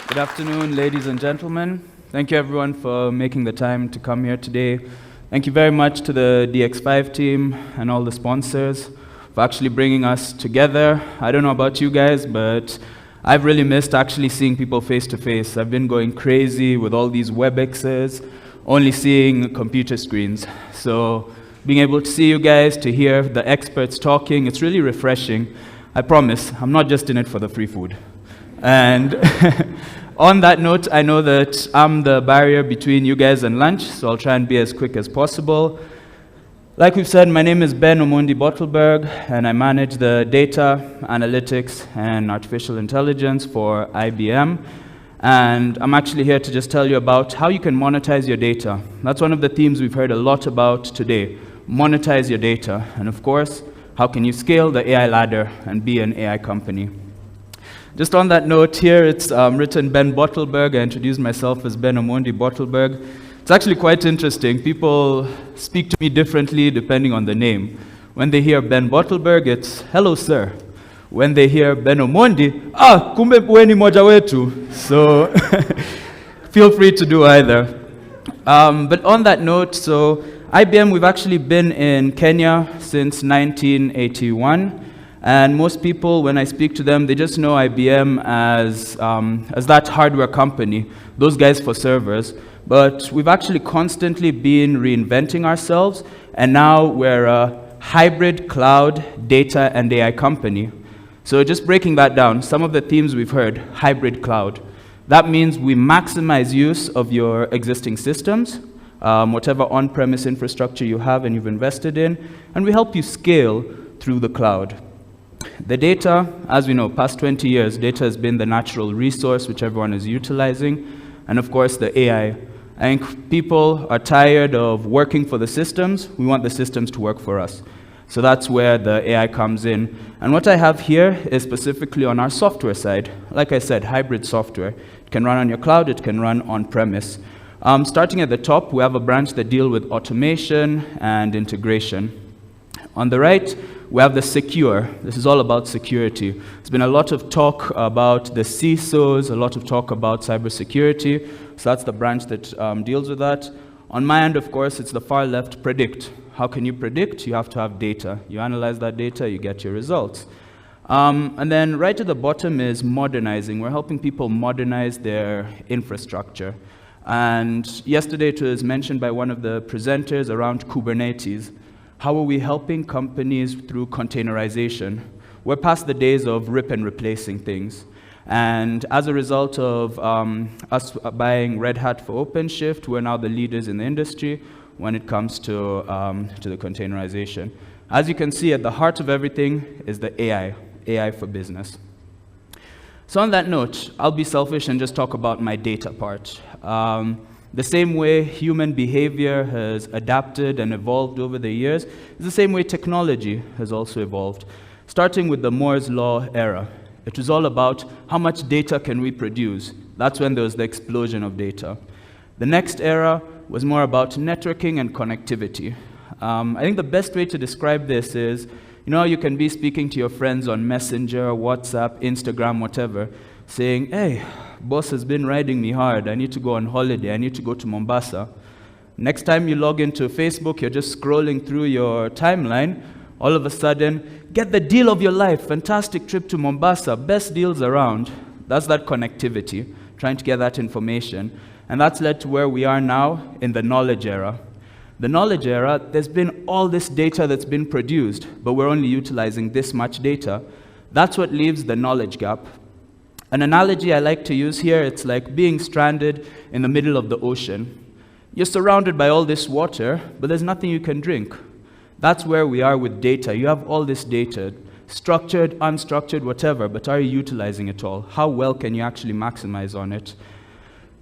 Good afternoon, ladies and gentlemen. Thank you, everyone, for making the time to come here today. Thank you very much to the DX5 team and all the sponsors for actually bringing us together. I don't know about you guys, but I've really missed actually seeing people face to face. I've been going crazy with all these WebExes, only seeing computer screens. So being able to see you guys, to hear the experts talking, it's really refreshing. I promise, I'm not just in it for the free food. And on that note, I know that I'm the barrier between you guys and lunch, so I'll try and be as quick as possible. Like we've said, my name is Ben Omondi Bottlelberge, and I manage the data, analytics, and artificial intelligence for IBM. And I'm actually here to just tell you about how you can monetize your data. That's one of the themes we've heard a lot about today, monetize your data. And of course, how can you scale the AI ladder and be an AI company? Just on that note here, it's written Ben Bottlelberge. I introduced myself as Ben Omondi Bottlelberge. It's actually quite interesting. People speak to me differently depending on the name. When they hear Ben Bottlelberge, it's, hello, sir. When they hear Ben Omondi, kumbe weni moja wetu. So feel free to do either. But on that note, so IBM, we've actually been in Kenya since 1981. And most people, when I speak to them, they just know IBM as that hardware company, those guys for servers. But we've actually constantly been reinventing ourselves, and now we're a hybrid cloud, data, and AI company. So just breaking that down, some of the themes we've heard, hybrid cloud. That means we maximize use of your existing systems, whatever on-premise infrastructure you have and you've invested in, and we help you scale through the cloud. The data, as we know, past 20 years, data has been the natural resource which everyone is utilizing. And of course, the AI. I think people are tired of working for the systems. We want the systems to work for us. So that's where the AI comes in. And what I have here is specifically on our software side. Like I said, hybrid software. It can run on your cloud, it can run on-premise. Starting at the top, we have a branch that deals with automation and integration. On the right, we have the secure. This is all about security. There's been a lot of talk about the CISOs, a lot of talk about cybersecurity. So that's the branch that deals with that. On my end, of course, it's the far left, predict. How can you predict? You have to have data. You analyze that data, you get your results. And then right at the bottom is modernizing. We're helping people modernize their infrastructure. And yesterday it was mentioned by one of the presenters around Kubernetes. How are we helping companies through containerization? We're past the days of rip and replacing things. And as a result of us buying Red Hat for OpenShift, we're now the leaders in the industry when it comes to the containerization. As you can see, at the heart of everything is the AI for business. So on that note, I'll be selfish and just talk about my data part. The same way human behavior has adapted and evolved over the years is the same way technology has also evolved. Starting with the Moore's Law era, it was all about how much data can we produce. That's when there was the explosion of data. The next era was more about networking and connectivity. I think the best way to describe this is, you know, you can be speaking to your friends on Messenger, WhatsApp, Instagram, whatever, saying, hey, boss has been riding me hard. I need to go on holiday. I need to go to Mombasa. Next time you log into Facebook, you're just scrolling through your timeline. All of a sudden, get the deal of your life. Fantastic trip to Mombasa. Best deals around. That's that connectivity, trying to get that information. And that's led to where we are now in the knowledge era. The knowledge era, there's been all this data that's been produced, but we're only utilizing this much data. That's what leaves the knowledge gap. An analogy I like to use here, it's like being stranded in the middle of the ocean. You're surrounded by all this water, but there's nothing you can drink. That's where we are with data. You have all this data, structured, unstructured, whatever, but are you utilizing it all? How well can you actually maximize on it?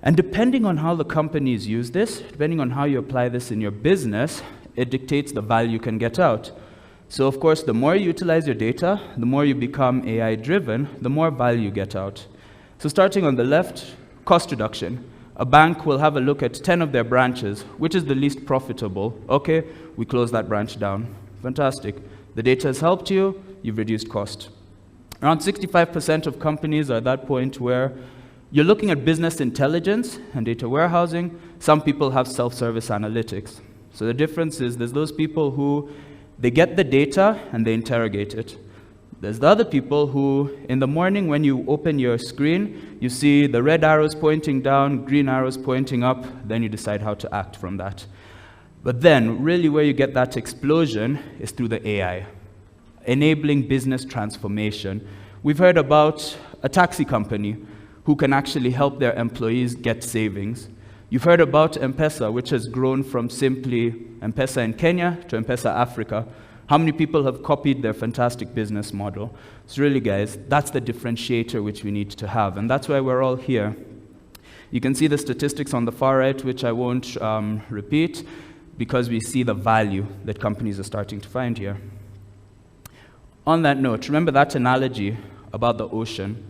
And depending on how the companies use this, depending on how you apply this in your business, it dictates the value you can get out. So of course, the more you utilize your data, the more you become AI-driven, the more value you get out. So starting on the left, cost reduction. A bank will have a look at 10 of their branches, which is the least profitable. Okay, we close that branch down. Fantastic. The data has helped you, you've reduced cost. Around 65% of companies are at that point where You're looking at business intelligence and data warehousing. Some people have self-service analytics. So the difference is there's those people who they get the data and they interrogate it. There's the other people who, in the morning when you open your screen, you see the red arrows pointing down, green arrows pointing up, then you decide how to act from that. But then, really where you get that explosion is through the AI, enabling business transformation. We've heard about a taxi company who can actually help their employees get savings. You've heard about M-Pesa, which has grown from simply M-Pesa in Kenya to M-Pesa Africa. How many people have copied their fantastic business model? So really, guys, that's the differentiator which we need to have, and that's why we're all here. You can see the statistics on the far right, which I won't repeat, because we see the value that companies are starting to find here. On that note, remember that analogy about the ocean.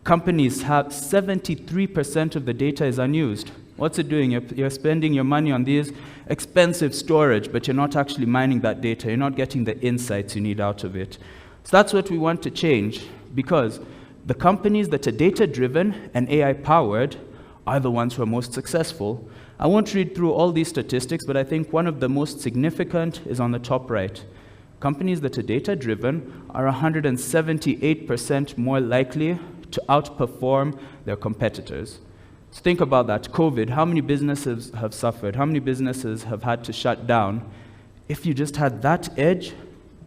Companies have 73% of the data is unused. What's it doing? You're spending your money on these expensive storage, but you're not actually mining that data. You're not getting the insights you need out of it. So that's what we want to change, because the companies that are data-driven and AI-powered are the ones who are most successful. I won't read through all these statistics, but I think one of the most significant is on the top right. Companies that are data-driven are 178% more likely to outperform their competitors. So think about that. COVID, how many businesses have suffered? How many businesses have had to shut down? If you just had that edge,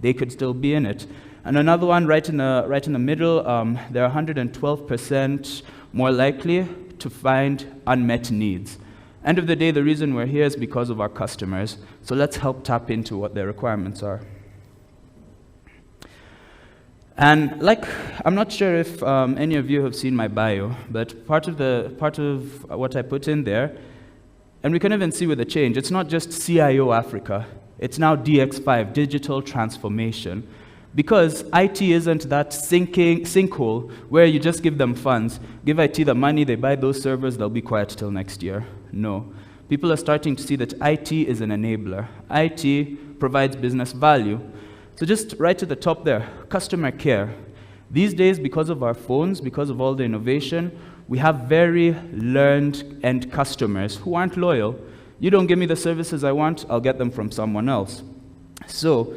they could still be in it. And another one right in the middle, they're 112% more likely to find unmet needs. End of the day, the reason we're here is because of our customers. So let's help tap into what their requirements are. And I'm not sure if any of you have seen my bio, but part of what I put in there, and we can even see with the change, it's not just CIO Africa, it's now DX5, digital transformation. Because IT isn't that sinkhole where you just give them funds, give IT the money, they buy those servers, they'll be quiet till next year. No. People are starting to see that IT is an enabler. IT provides business value. So just right at the top there, customer care. These days, because of our phones, because of all the innovation, we have very learned end customers who aren't loyal. You don't give me the services I want, I'll get them from someone else. So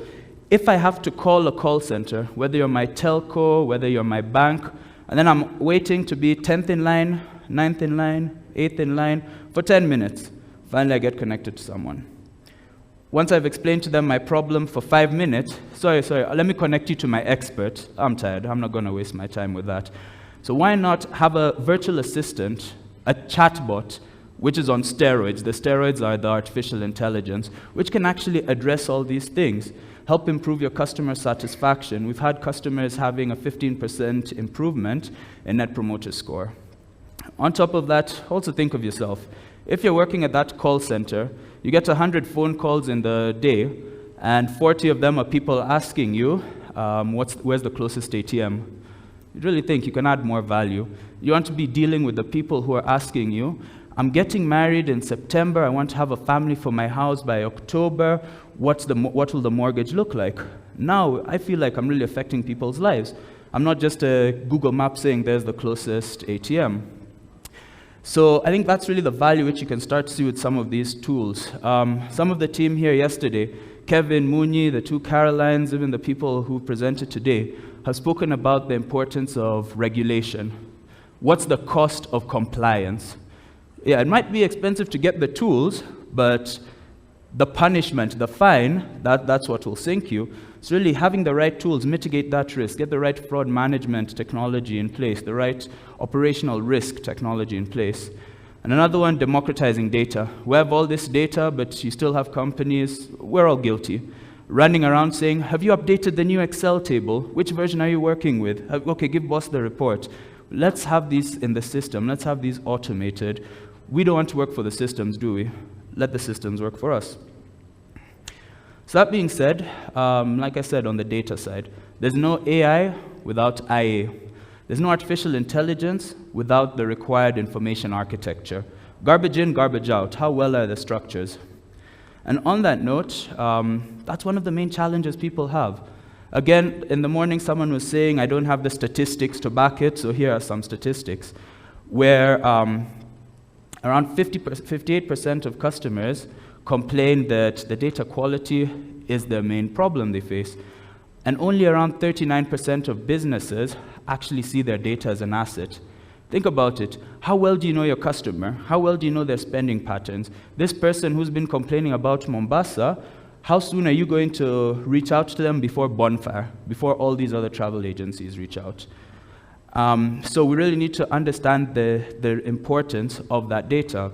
if I have to call a call center, whether you're my telco, whether you're my bank, and then I'm waiting to be 10th in line, 9th in line, 8th in line for 10 minutes, finally I get connected to someone. Once I've explained to them my problem for 5 minutes, sorry, let me connect you to my expert. I'm tired, I'm not going to waste my time with that. So why not have a virtual assistant, a chatbot, which is on steroids. The steroids are the artificial intelligence, which can actually address all these things, help improve your customer satisfaction. We've had customers having a 15% improvement in Net Promoter Score. On top of that, also think of yourself. If you're working at that call center, you get 100 phone calls in the day, and 40 of them are people asking you, where's the closest ATM? You really think you can add more value. You want to be dealing with the people who are asking you, I'm getting married in September, I want to have a family for my house by October, what will the mortgage look like? Now, I feel like I'm really affecting people's lives. I'm not just a Google map saying there's the closest ATM. So I think that's really the value which you can start to see with some of these tools. Some of the team here yesterday, Kevin, Muni, the two Carolines, even the people who presented today, have spoken about the importance of regulation. What's the cost of compliance? Yeah, it might be expensive to get the tools, but the punishment, the fine, that's what will sink you. So really having the right tools, mitigate that risk, get the right fraud management technology in place, the right operational risk technology in place. And another one, democratizing data. We have all this data, but you still have companies, we're all guilty, running around saying, have you updated the new Excel table? Which version are you working with? Okay, give boss the report. Let's have these in the system. Let's have these automated. We don't want to work for the systems, do we? Let the systems work for us. So that being said, like I said on the data side, there's no AI without IA. There's no artificial intelligence without the required information architecture. Garbage in, garbage out. How well are the structures? And on that note, that's one of the main challenges people have. Again, in the morning, someone was saying, I don't have the statistics to back it, so here are some statistics. where around 58% of customers complain that the data quality is the main problem they face. And only around 39% of businesses actually see their data as an asset. Think about it. How well do you know your customer? How well do you know their spending patterns? This person who's been complaining about Mombasa, how soon are you going to reach out to them before Bonfire, before all these other travel agencies reach out? So we really need to understand the importance of that data.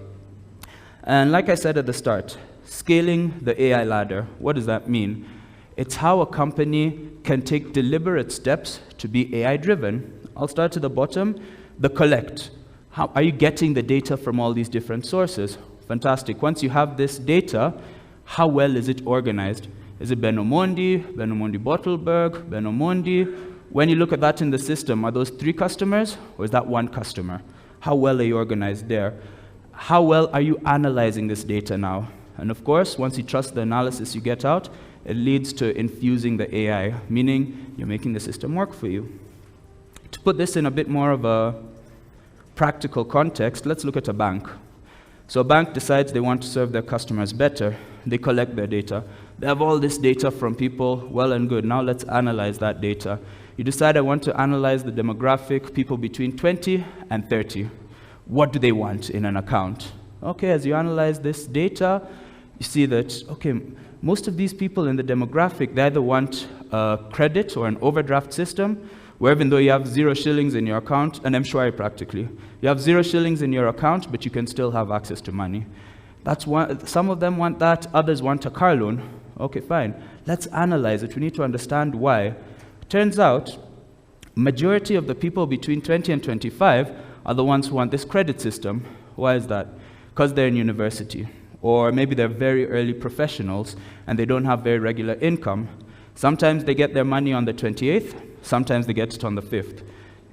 And like I said at the start, scaling the AI ladder, what does that mean? It's how a company can take deliberate steps to be AI-driven. I'll start at the bottom. The collect. How are you getting the data from all these different sources? Fantastic. Once you have this data, how well is it organized? Is it Ben Omondi Bottlelberge, Ben Omondi? When you look at that in the system, are those 3 customers, or is that 1 customer? How well are you organized there? How well are you analyzing this data now? And of course, once you trust the analysis you get out, it leads to infusing the AI, meaning you're making the system work for you. To put this in a bit more of a practical context, let's look at a bank. So a bank decides they want to serve their customers better. They collect their data. They have all this data from people, well and good. Now let's analyze that data. You decide I want to analyze the demographic, people between 20 and 30. What do they want in an account? Okay, as you analyze this data, you see that, okay, most of these people in the demographic, they either want a credit or an overdraft system, where even though you have 0 shillings in your account, an M-Shwari practically, you have 0 shillings in your account, but you can still have access to money. That's one, some of them want that, others want a car loan. Okay, fine. Let's analyze it. We need to understand why. Turns out, majority of the people between 20 and 25 are the ones who want this credit system. Why is that? Because they're in university. Or maybe they're very early professionals and they don't have very regular income. Sometimes they get their money on the 28th, sometimes they get it on the 5th.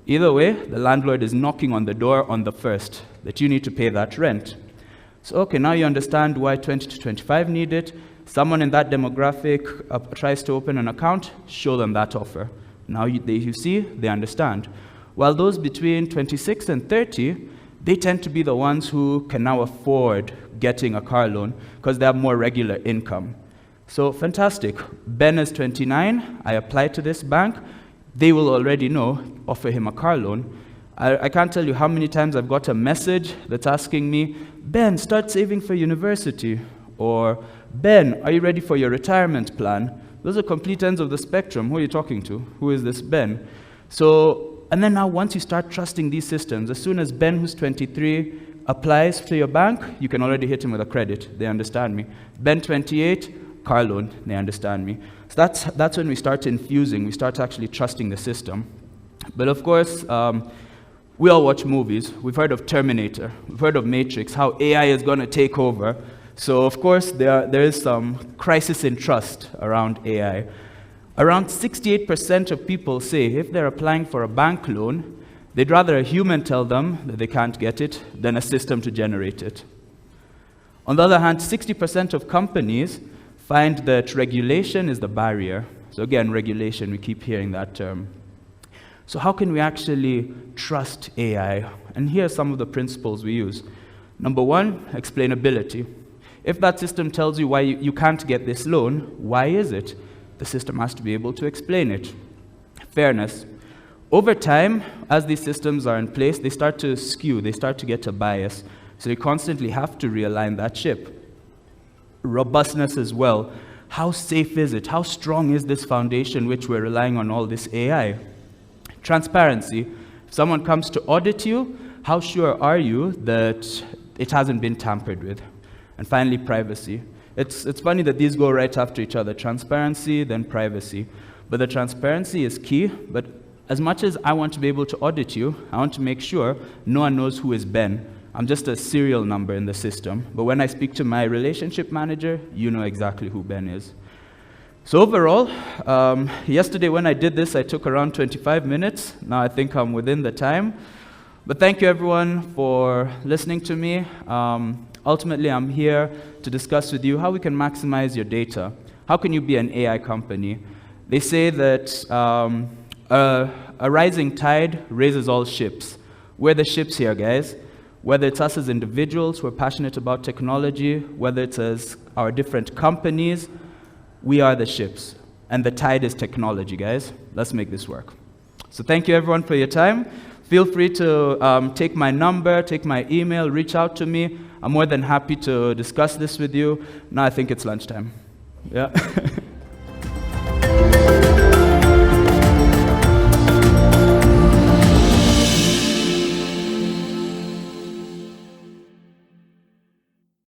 Either way, the landlord is knocking on the door on the 1st, that you need to pay that rent. So, okay, now you understand why 20 to 25 need it. Someone in that demographic tries to open an account, show them that offer. Now you see, they understand. While those between 26 and 30, they tend to be the ones who can now afford getting a car loan because they have more regular income. So fantastic. Ben is 29. I apply to this bank. They will already know, offer him a car loan. I can't tell you how many times I've got a message that's asking me, Ben, start saving for university. Or, Ben, are you ready for your retirement plan? Those are complete ends of the spectrum. Who are you talking to? Who is this Ben? So, and then now once you start trusting these systems, as soon as Ben, who's 23, applies to your bank, you can already hit him with a credit. They understand me. Ben, 28, car loan. They understand me. So that's when we start infusing. We start actually trusting the system. But of course, we all watch movies. We've heard of Terminator. We've heard of Matrix, how AI is going to take over. So of course, there is some crisis in trust around AI. Around 68% of people say if they're applying for a bank loan, they'd rather a human tell them that they can't get it than a system to generate it. On the other hand, 60% of companies find that regulation is the barrier. So again, regulation, we keep hearing that term. So how can we actually trust AI? And here are some of the principles we use. Number 1, explainability. If that system tells you why you can't get this loan, why is it? The system has to be able to explain it. Fairness. Over time, as these systems are in place, they start to skew, they start to get a bias. So you constantly have to realign that ship. Robustness as well. How safe is it? How strong is this foundation which we're relying on all this AI? Transparency. If someone comes to audit you, how sure are you that it hasn't been tampered with? And finally, privacy. It's funny that these go right after each other, transparency, then privacy. But the transparency is key, but as much as I want to be able to audit you, I want to make sure no one knows who is Ben. I'm just a serial number in the system. But when I speak to my relationship manager, you know exactly who Ben is. So overall, yesterday when I did this, I took around 25 minutes. Now I think I'm within the time. But thank you everyone for listening to me. Ultimately, I'm here to discuss with you how we can maximize your data. How can you be an AI company? They say that a rising tide raises all ships. We're the ships here, guys. Whether it's us as individuals who are passionate about technology, whether it's as our different companies, we are the ships. And the tide is technology, guys. Let's make this work. So thank you, everyone, for your time. Feel free to take my number, take my email, reach out to me. I'm more than happy to discuss this with you. Now I think it's lunchtime. Yeah.